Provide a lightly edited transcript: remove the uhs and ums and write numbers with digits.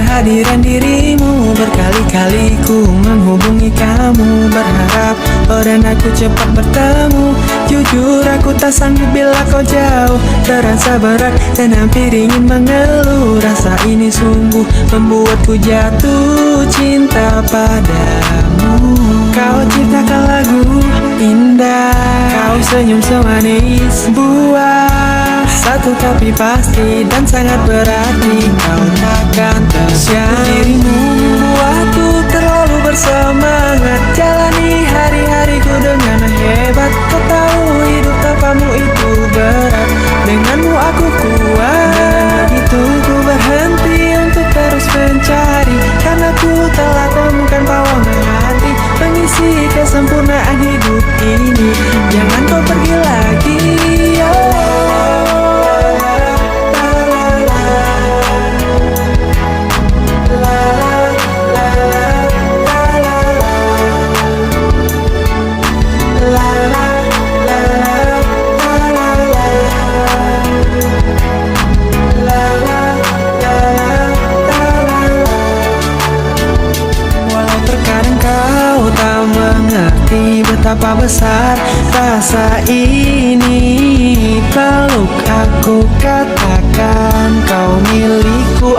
kehadiran dirimu. Berkali-kali ku menghubungi kamu, berharap oh dan aku cepat bertemu. Jujur aku tak sanggup bila kau jauh, terasa berat dan hampir ingin mengeluh. Rasa ini sungguh membuatku jatuh cinta padamu. Kau ciptakan lagu indah, kau senyum semanis buah satu tapi pasti dan sangat berarti. Kau takkan tersiang, dirimu membuatku terlalu bersemangat. Jalani hari-hariku dengan hebat. Kau tahu hidup tanpamu itu berat, denganmu aku kuat. Itu ku berhenti untuk terus mencari, karena ku telah temukan pewarna hati, pengisi kesempurnaan hidup ini. Jangan kau pergi lagi, betapa besar rasa ini. Peluk aku, katakan kau milikku.